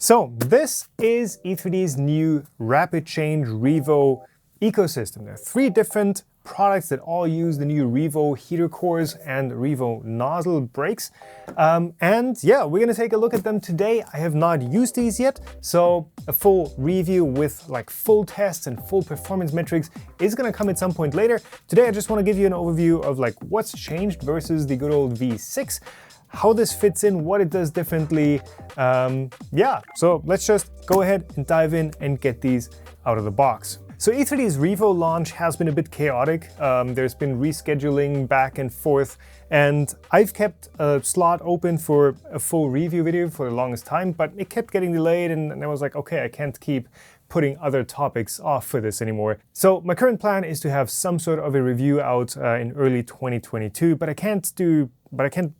So this is E3D's new Rapid Change Revo ecosystem. There are 3 different products that all use the new Revo heater cores and Revo nozzle brakes. And yeah, we're gonna take a look at them today. I have not used these yet, so a full review with like full tests and full performance metrics is gonna come at some point later. Today I just wanna give you an overview of like what's changed versus the good old V6, how this fits in, what it does differently. Yeah, so let's just go ahead and dive in and get these out of the box. So E3D's Revo launch has been a bit chaotic. There's been rescheduling back and forth, and I've kept a slot open for a full review video for the longest time, but it kept getting delayed, and I was like, okay, I can't keep putting other topics off for this anymore. So my current plan is to have some sort of a review out in early 2022, but I can't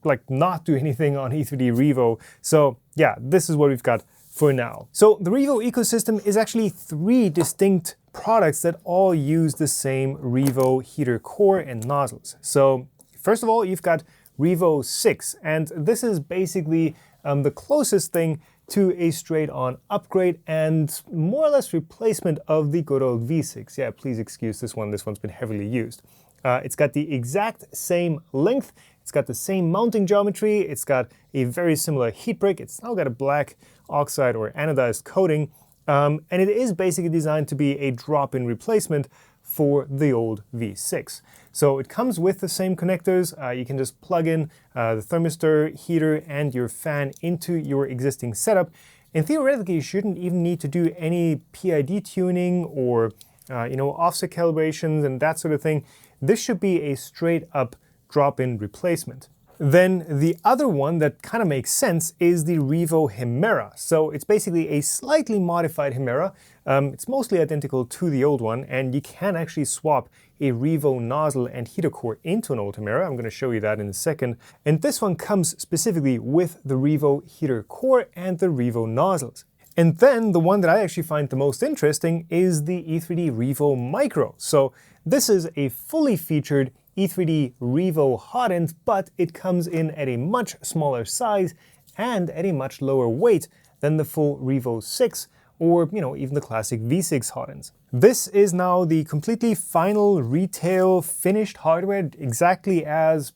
like not do anything on E3D Revo. So yeah, this is what we've got for now. So the Revo ecosystem is actually 3 distinct products that all use the same Revo heater core and nozzles. So first of all, you've got Revo 6, and this is basically the closest thing to a straight-on upgrade and more or less replacement of the good old V6. Yeah, please excuse this one. This one's been heavily used. It's got the exact same length. It's got the same mounting geometry. It's got a very similar heat break. It's now got a black oxide or anodized coating. And it is basically designed to be a drop-in replacement for the old V6. So it comes with the same connectors. You can just plug in the thermistor, heater, and your fan into your existing setup. And theoretically, you shouldn't even need to do any PID tuning or offset calibrations and that sort of thing. This should be a straight-up drop-in replacement. Then the other one that kind of makes sense is the Revo Hemera. So it's basically a slightly modified Hemera. It's mostly identical to the old one, and you can actually swap a Revo nozzle and heater core into an old Hemera. I'm going to show you that in a second. And this one comes specifically with the Revo heater core and the Revo nozzles. And then the one that I actually find the most interesting is the E3D Revo Micro. So this is a fully featured E3D Revo hot end, but it comes in at a much smaller size and at a much lower weight than the full Revo 6 or even the classic V6 hot ends. This is now the completely final retail finished hardware, exactly as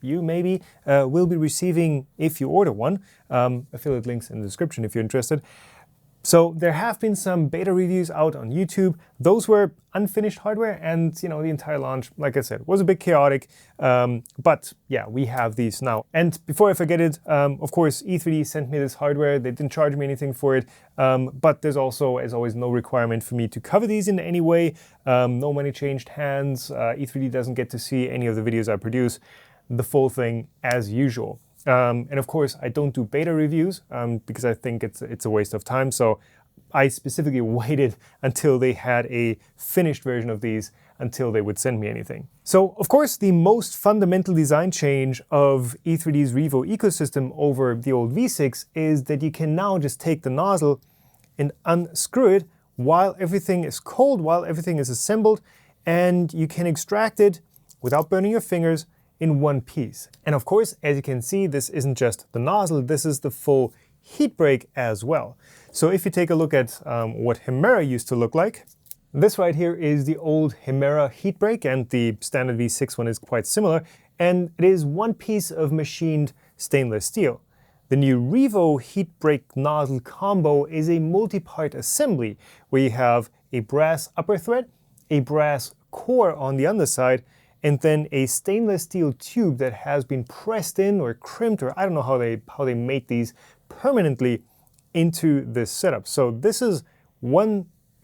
you maybe will be receiving if you order one. Affiliate links in the description if you're interested. So there have been some beta reviews out on YouTube. Those were unfinished hardware, and the entire launch, like I said, was a bit chaotic. But yeah, we have these now. And before I forget it, of course, E3D sent me this hardware. They didn't charge me anything for it. But there's also, as always, no requirement for me to cover these in any way. No money changed hands. E3D doesn't get to see any of the videos I produce. The full thing as usual. And of course, I don't do beta reviews because I think it's a waste of time. So I specifically waited until they had a finished version of these until they would send me anything. So of course, the most fundamental design change of E3D's Revo ecosystem over the old V6 is that you can now just take the nozzle and unscrew it while everything is cold, while everything is assembled, and you can extract it without burning your fingers in one piece. And of course, as you can see, this isn't just the nozzle, this is the full heat break as well. So if you take a look at what Hemera used to look like, this right here is the old Hemera heat break, and the standard V6 one is quite similar, and it is one piece of machined stainless steel. The new Revo heat break nozzle combo is a multi-part assembly where you have a brass upper thread, a brass core on the underside, and then a stainless steel tube that has been pressed in or crimped, or I don't know how they made these permanently into this setup. So this is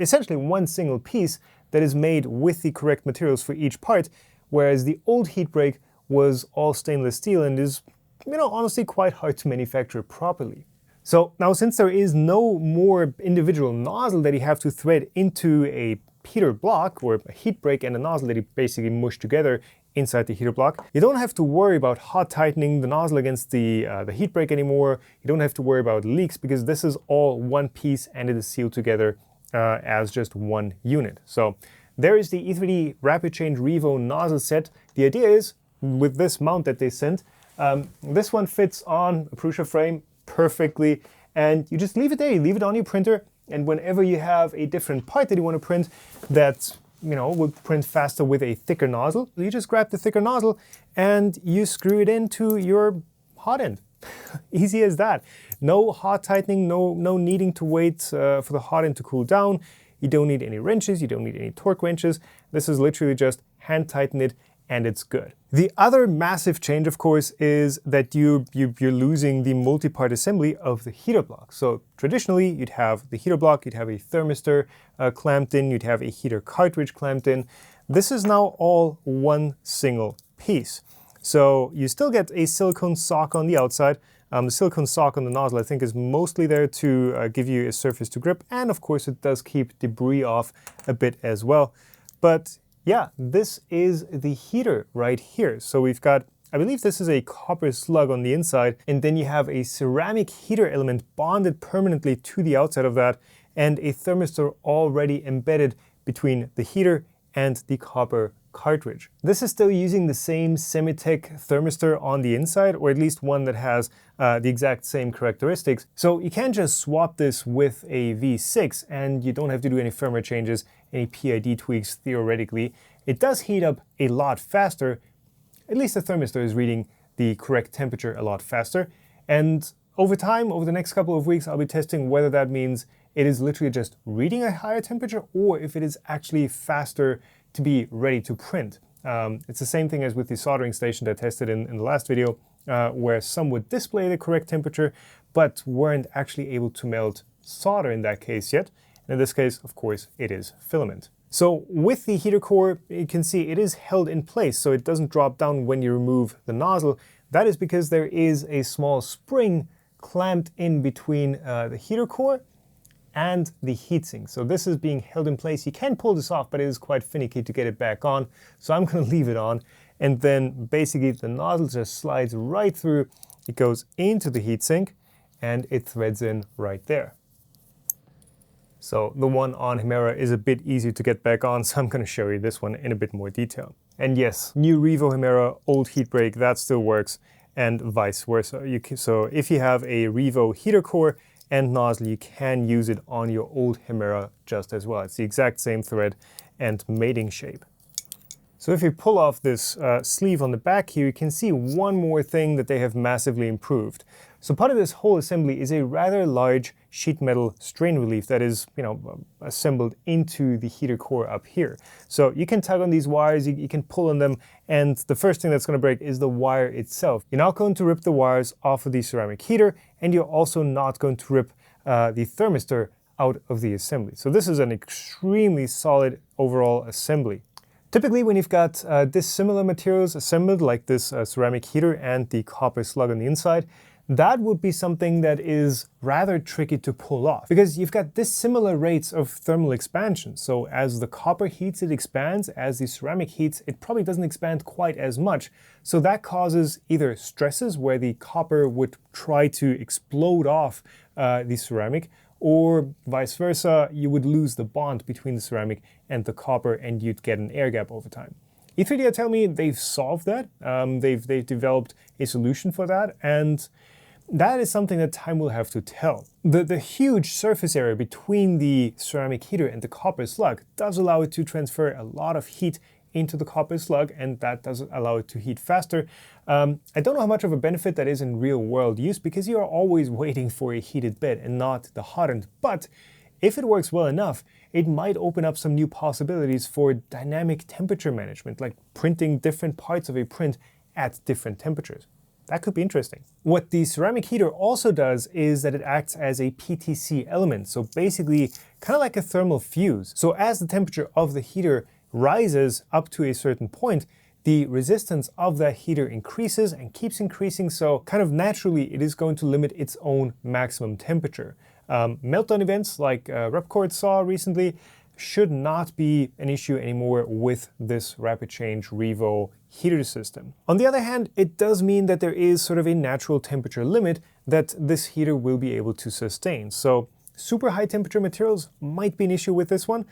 essentially one single piece that is made with the correct materials for each part, whereas the old heat break was all stainless steel and is, honestly quite hard to manufacture properly. So now, since there is no more individual nozzle that you have to thread into a heater block or a heat break and a nozzle that you basically mush together inside the heater block, you don't have to worry about hot tightening the nozzle against the heat break anymore. You don't have to worry about leaks because this is all one piece and it is sealed together as just one unit. So there is the E3D Rapid Change Revo nozzle set. The idea is, with this mount that they sent, this one fits on a Prusa frame perfectly, and you just leave it there, you leave it on your printer, and whenever you have a different part that you want to print that would print faster with a thicker nozzle, you just grab the thicker nozzle and you screw it into your hot end. Easy as that. No hot tightening, no needing to wait for the hot end to cool down. You don't need any wrenches, you don't need any torque wrenches. This is literally just hand tighten it and it's good. The other massive change, of course, is that you're losing the multi-part assembly of the heater block. So traditionally, you'd have the heater block, you'd have a thermistor clamped in, you'd have a heater cartridge clamped in. This is now all one single piece. So you still get a silicone sock on the outside. The silicone sock on the nozzle, I think, is mostly there to give you a surface to grip, and of course it does keep debris off a bit as well. But yeah, this is the heater right here. So we've got, I believe this is a copper slug on the inside, and then you have a ceramic heater element bonded permanently to the outside of that, and a thermistor already embedded between the heater and the copper cartridge. This is still using the same Semitech thermistor on the inside, or at least one that has the exact same characteristics. So you can just swap this with a V6 and you don't have to do any firmware changes, any PID tweaks theoretically. It does heat up a lot faster. At least the thermistor is reading the correct temperature a lot faster. And over time, over the next couple of weeks, I'll be testing whether that means it is literally just reading a higher temperature or if it is actually faster to be ready to print. It's the same thing as with the soldering station that I tested in the last video, where some would display the correct temperature, but weren't actually able to melt solder in that case yet. And in this case, of course, it is filament. So with the heater core, you can see it is held in place, so it doesn't drop down when you remove the nozzle. That is because there is a small spring clamped in between the heater core and the heatsink. So this is being held in place. You can pull this off, but it is quite finicky to get it back on. So I'm going to leave it on. And then basically the nozzle just slides right through. It goes into the heatsink and it threads in right there. So the one on Hemera is a bit easier to get back on, so I'm going to show you this one in a bit more detail. And yes, new Revo Hemera, old heatbreak, that still works, and vice versa. So if you have a Revo heater core and nozzle, you can use it on your old Hemera just as well. It's the exact same thread and mating shape. So if you pull off this sleeve on the back here, you can see one more thing that they have massively improved. So part of this whole assembly is a rather large sheet metal strain relief that is, assembled into the heater core up here. So you can tug on these wires, you can pull on them, and the first thing that's going to break is the wire itself. You're not going to rip the wires off of the ceramic heater, and you're also not going to rip the thermistor out of the assembly. So this is an extremely solid overall assembly. Typically, when you've got dissimilar materials assembled, like this ceramic heater and the copper slug on the inside, that would be something that is rather tricky to pull off, because you've got dissimilar rates of thermal expansion. So as the copper heats, it expands. As the ceramic heats, it probably doesn't expand quite as much. So that causes either stresses where the copper would try to explode off the ceramic, or vice versa, you would lose the bond between the ceramic and the copper and you'd get an air gap over time. E3D tell me they've solved that. They've developed a solution for that, and that is something that time will have to tell. The huge surface area between the ceramic heater and the copper slug does allow it to transfer a lot of heat into the copper slug, and that does allow it to heat faster. I don't know how much of a benefit that is in real world use, because you are always waiting for a heated bed and not the hot end. But if it works well enough, it might open up some new possibilities for dynamic temperature management, like printing different parts of a print at different temperatures. That could be interesting. What the ceramic heater also does is that it acts as a PTC element, so basically kind of like a thermal fuse. So as the temperature of the heater rises up to a certain point, the resistance of that heater increases and keeps increasing, so kind of naturally it is going to limit its own maximum temperature. Meltdown events like Repcord saw recently should not be an issue anymore with this rapid change Revo heater system. On the other hand, it does mean that there is sort of a natural temperature limit that this heater will be able to sustain. So super high temperature materials might be an issue with this one.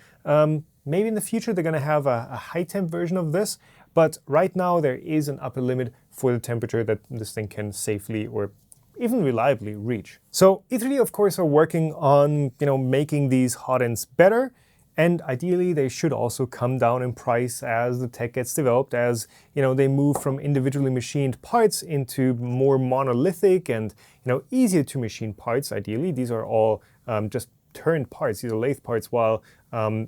Maybe in the future they're going to have a high temp version of this, but right now there is an upper limit for the temperature that this thing can safely or even reliably reach. So E3D, of course, are working on making these hot ends better. And ideally, they should also come down in price as the tech gets developed, as they move from individually machined parts into more monolithic and easier to machine parts. Ideally, these are all just turned parts. These are lathe parts, while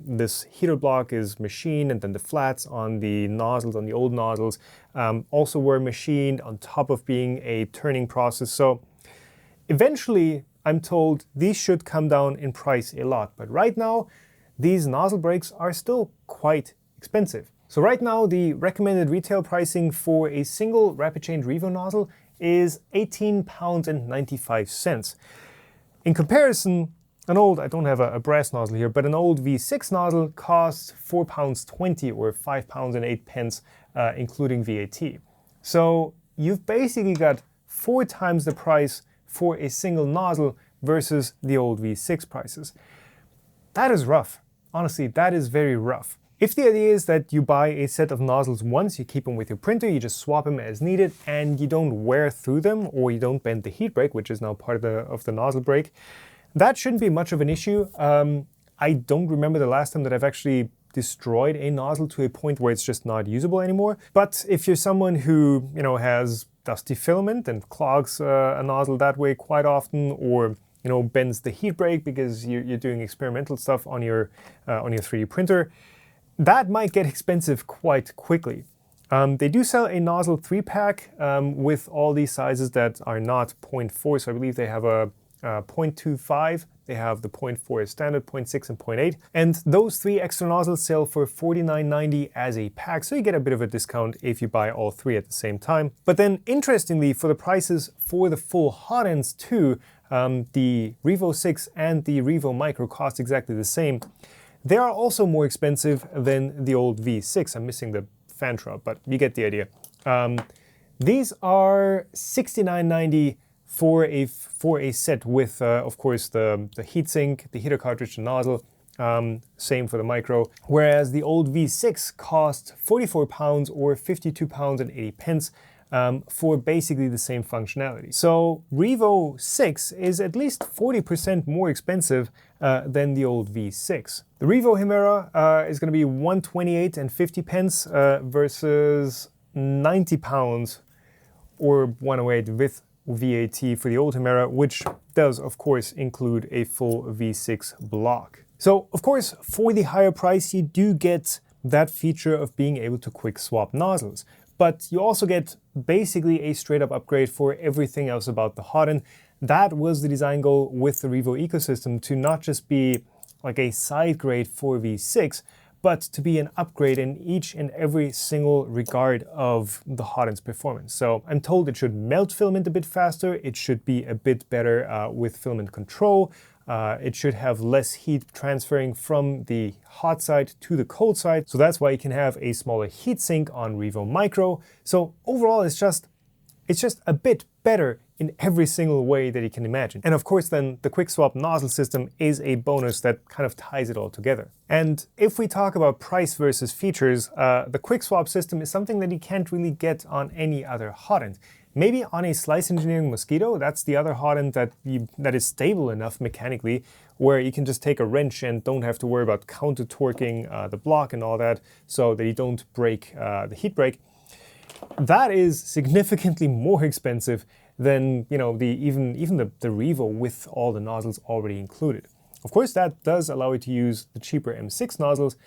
this heater block is machined, and then the flats on the nozzles, on the old nozzles, also were machined on top of being a turning process. So eventually, I'm told these should come down in price a lot. But right now, these nozzle brakes are still quite expensive. So right now, the recommended retail pricing for a single rapid change Revo nozzle is £18.95. In comparison, I don't have a brass nozzle here, but an old V6 nozzle costs £4.20 or £5.08, including VAT. So you've basically got 4 times the price for a single nozzle versus the old V6 prices. That is rough. Honestly, that is very rough. If the idea is that you buy a set of nozzles once, you keep them with your printer, you just swap them as needed, and you don't wear through them, or you don't bend the heat brake, which is now part of the nozzle brake, that shouldn't be much of an issue. I don't remember the last time that I've actually destroyed a nozzle to a point where it's just not usable anymore. But if you're someone who has dusty filament and clogs a nozzle that way quite often, or bends the heat brake because you're doing experimental stuff on your 3D printer, that might get expensive quite quickly. They do sell a nozzle 3-pack with all these sizes that are not 0.4, so I believe they have a 0.25, they have the 0.4 as standard, 0.6 and 0.8, and those 3 extra nozzles sell for $49.90 as a pack, so you get a bit of a discount if you buy all 3 at the same time. But then, interestingly, for the prices for the full hot ends too, the Revo 6 and the Revo Micro cost exactly the same. They are also more expensive than the old V6. I'm missing the fan trap, but you get the idea. These are $69.90 for a set with, of course, the heatsink, the heater cartridge, the nozzle. Same for the Micro. Whereas the old V6 cost £44 or £52.80 for basically the same functionality. So Revo 6 is at least 40% more expensive than the old V6. The Revo Hemera is going to be £128.50 versus £90 or £108 with VAT for the old Hemera, which does of course include a full V6 block. So of course, for the higher price, you do get that feature of being able to quick swap nozzles. But you also get basically a straight up upgrade for everything else about the hot end. That was the design goal with the Revo ecosystem, to not just be like a side grade for V6, but to be an upgrade in each and every single regard of the hot end's performance. So I'm told it should melt filament a bit faster, it should be a bit better with filament control, it should have less heat transferring from the hot side to the cold side. So that's why you can have a smaller heat sink on Revo Micro. So overall, it's just a bit better in every single way that you can imagine. And of course then the quick swap nozzle system is a bonus that kind of ties it all together. And if we talk about price versus features, the quick swap system is something that you can't really get on any other hot end. Maybe on a Slice Engineering Mosquito, that's the other hot end that is stable enough mechanically, where you can just take a wrench and don't have to worry about counter torquing the block and all that, so that you don't break the heat brake. That is significantly more expensive than even the Revo with all the nozzles already included. Of course, that does allow you to use the cheaper M6 nozzles,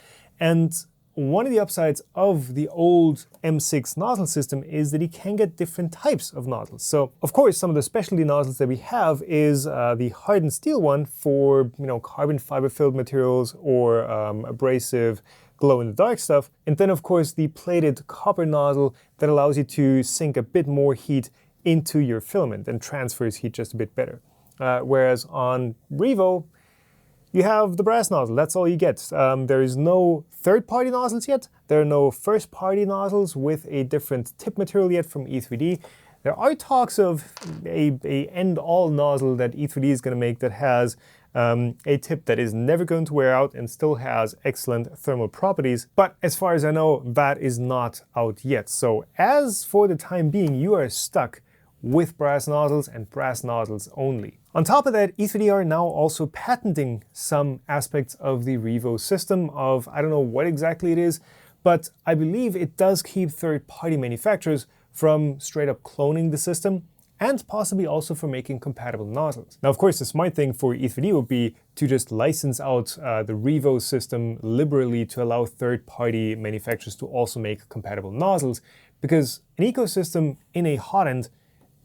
and one of the upsides of the old M6 nozzle system is that you can get different types of nozzles. So, of course, some of the specialty nozzles that we have is the hardened steel one for carbon fiber filled materials or abrasive glow-in-the-dark stuff. And then, of course, the plated copper nozzle that allows you to sink a bit more heat into your filament and transfers heat just a bit better. Whereas on Revo, you have the brass nozzle, that's all you get. There is no third-party nozzles yet. There are no first-party nozzles with a different tip material yet from E3D. There are talks of a end-all nozzle that E3D is going to make that has a tip that is never going to wear out and still has excellent thermal properties. But as far as I know, that is not out yet. So as for the time being, you are stuck with brass nozzles and brass nozzles only. On top of that, E3D are now also patenting some aspects of the Revo system of, I don't know what exactly it is, but I believe it does keep third-party manufacturers from straight up cloning the system, and possibly also for making compatible nozzles. Now, of course, the smart thing for E3D would be to just license out the Revo system liberally to allow third-party manufacturers to also make compatible nozzles, because an ecosystem in a hot end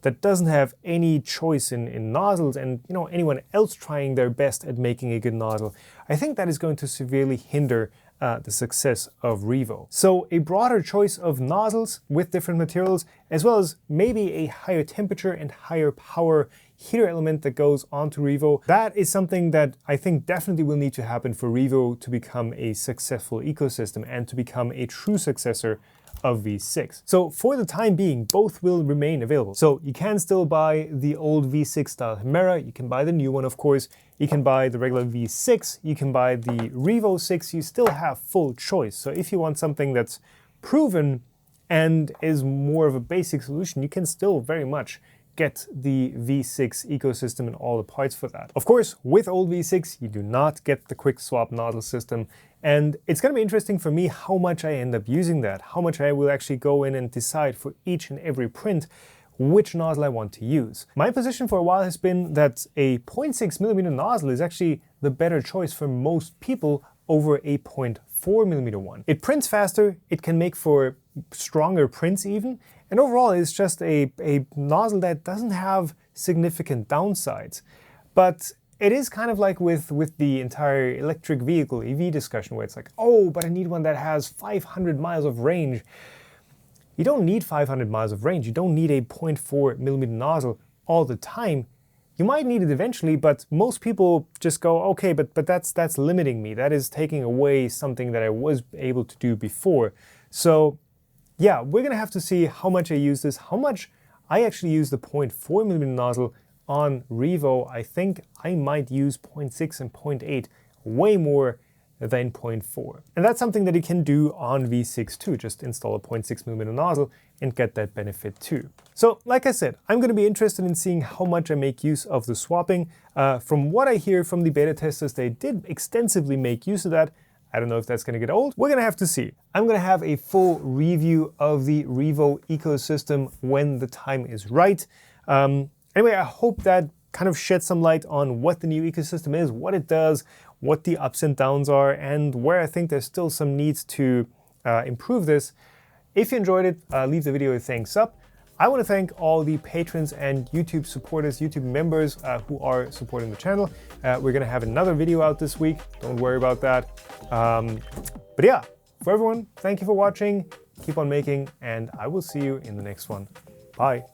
that doesn't have any choice in nozzles and anyone else trying their best at making a good nozzle, I think that is going to severely hinder the success of Revo. So a broader choice of nozzles with different materials, as well as maybe a higher temperature and higher power heater element that goes onto Revo, that is something that I think definitely will need to happen for Revo to become a successful ecosystem and to become a true successor of V6. So for the time being, both will remain available. So you can still buy the old V6 style Chimera, you can buy the new one of course, you can buy the regular V6, you can buy the Revo 6, you still have full choice. So if you want something that's proven and is more of a basic solution, you can still very much get the V6 ecosystem and all the parts for that. Of course, with old V6, you do not get the quick swap nozzle system, and it's going to be interesting for me how much I end up using that, how much I will actually go in and decide for each and every print which nozzle I want to use. My position for a while has been that a 0.6mm nozzle is actually the better choice for most people over a 0.4mm one. It prints faster, it can make for stronger prints even, and overall it's just a nozzle that doesn't have significant downsides. But it is kind of like with the entire electric vehicle EV discussion, where it's like, oh, but I need one that has 500 miles of range. You don't need 500 miles of range. You don't need a 0.4mm nozzle all the time. You might need it eventually, but most people just go, okay, but that's limiting me. That is taking away something that I was able to do before. So yeah, we're gonna have to see how much I use this, how much I actually use the 0.4mm nozzle on Revo. I think I might use 0.6 and 0.8 way more than 0.4. And that's something that you can do on V6 too. Just install a 0.6mm nozzle and get that benefit too. So like I said, I'm going to be interested in seeing how much I make use of the swapping. From what I hear from the beta testers, they did extensively make use of that. I don't know if that's going to get old. We're going to have to see. I'm going to have a full review of the Revo ecosystem when the time is right. Anyway, I hope that kind of sheds some light on what the new ecosystem is, what it does, what the ups and downs are, and where I think there's still some needs to improve this. If you enjoyed it, leave the video a thumbs up. I want to thank all the patrons and YouTube supporters, YouTube members who are supporting the channel. We're going to have another video out this week. Don't worry about that. But yeah, for everyone, thank you for watching. Keep on making, and I will see you in the next one. Bye.